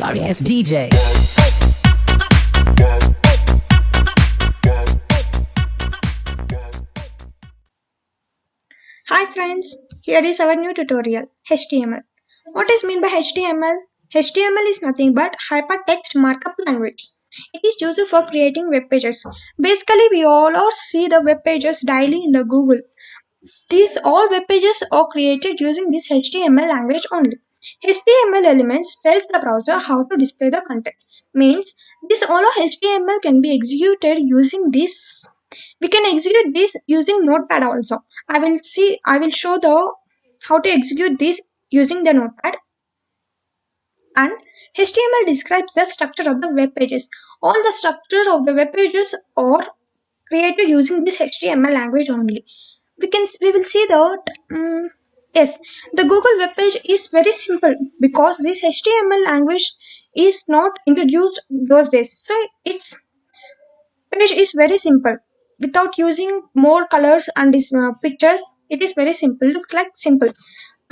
Sorry ass DJ. Hi friends, here is our new tutorial, HTML. What is meant by HTML? HTML is nothing but Hypertext Markup Language. It is used for creating web pages. Basically, we all are see the web pages daily in the Google. These all web pages are created using this HTML language only. HTML elements tells the browser how to display the content. Means this all of HTML can be executed using this. We can execute this using Notepad also. I will show the how to execute this using the Notepad. And HTML describes the structure of the web pages. All the structure of the web pages are created using this HTML language only. We will see that yes, the Google web page is very simple because this HTML language is not introduced those days. So its page is very simple without using more colors and pictures. It is very simple, looks like simple.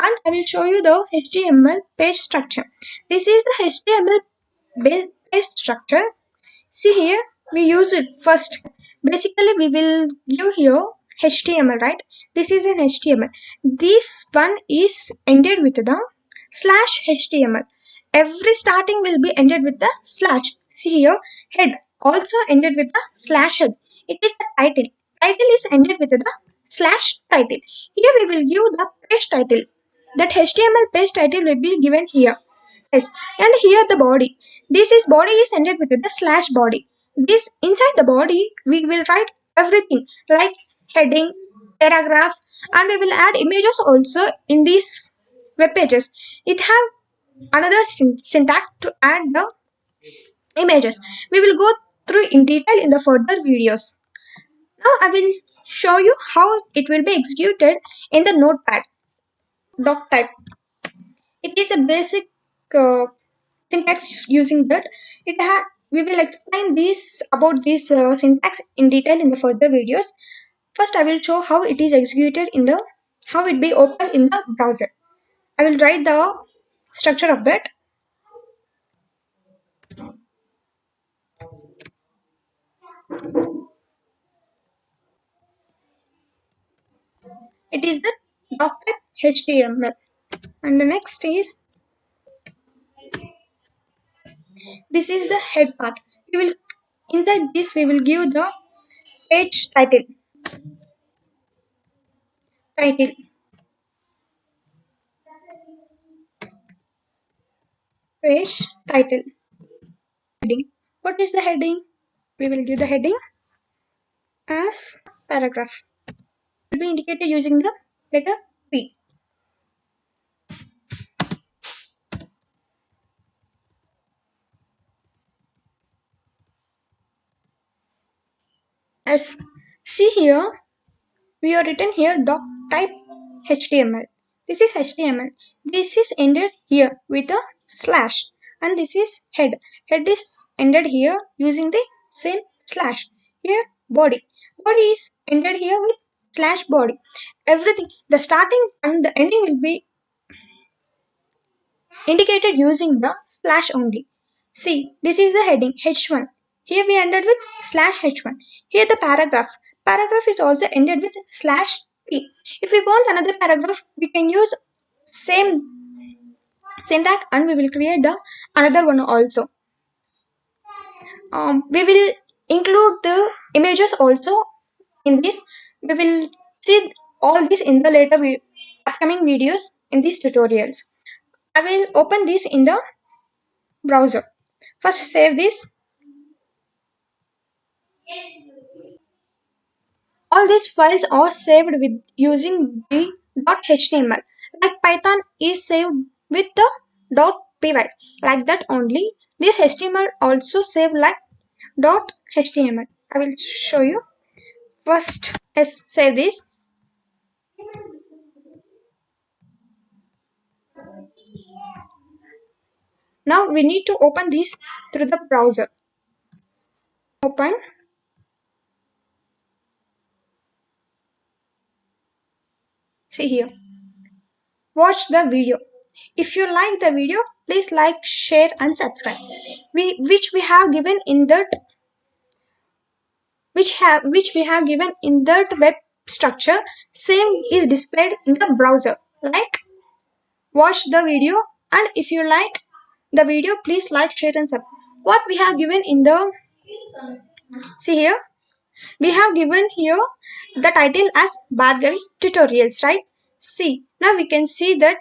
And I will show you the HTML page structure. This is the HTML page structure. See here, we use it first. Basically, we will give here HTML, right? This is an HTML. This one is ended with the slash HTML. Every starting will be ended with the slash. See here, head also ended with the slash head. It is the title. Title is ended with the slash title. Here we will give the page title. That HTML page title will be given here. Yes, and here the body. This is body is ended with the slash body. This inside the body we will write everything like heading, paragraph, and we will add images also in these web pages. It have another syntax to add the images. We will go through in detail in the further videos. Now I will show you how it will be executed in the notepad doc type. It is a basic uh, syntax using that. We will explain this about this syntax in detail in the further videos. First I will show how it is executed in the how it be opened in the browser. I will write the structure of that. It is the document HTML. And the next is this is the head part. We will inside this we will give the page title page title heading. What is the heading? We will give the heading as paragraph. Will be indicated using the letter P. As see here, we are written here doc type HTML. This is HTML. This is ended here with a slash, and this is head. Head is ended here using the same slash. Here body. Body is ended here with slash body. Everything, the starting and the ending will be indicated using the slash only. See, this is the heading H1. Here we ended with slash H1. Here the paragraph. Paragraph is also ended with slash P. If we want another paragraph, we can use same syntax and we will create the another one also. We will include the images also in this. We will see all this in the later upcoming videos in these tutorials. I will open this in the browser. First save this. All these files are saved with using the .html. Like Python is saved with the .py. Like that only. This HTML also saved like .html. I will show you. First, let's save this. Now we need to open this through the browser. Open. See here. Watch the video. If you like the video, please like, share and subscribe. Which we have given in that which we have given in that web structure, same is displayed in the browser. Like, watch the video, and if you like the video, please like, share and subscribe. What we have given in the, see here, we have given here the title as Bhargavi tutorials, right? See, now we can see that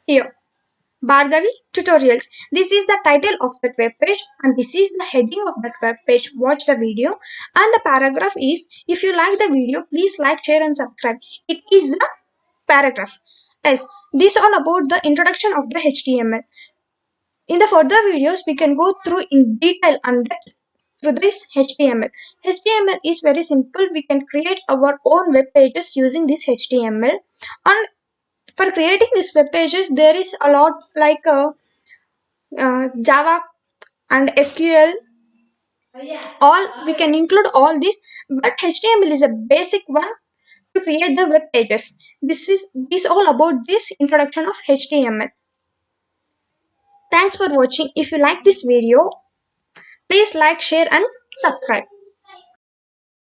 here, Bhargavi tutorials. This is the title of that web page, and this is the heading of that web page. Watch the video, and the paragraph is, if you like the video, please like, share and subscribe. It is the paragraph. Yes, this all about the introduction of the HTML. In the further videos, we can go through in detail and depth through this HTML. HTML is very simple. We can create our own web pages using this HTML. And for creating these web pages, there is a lot like Java and SQL. All we can include all this, but HTML is a basic one to create the web pages. This all about this introduction of HTML. Thanks for watching. If you like this video, please like, share and subscribe.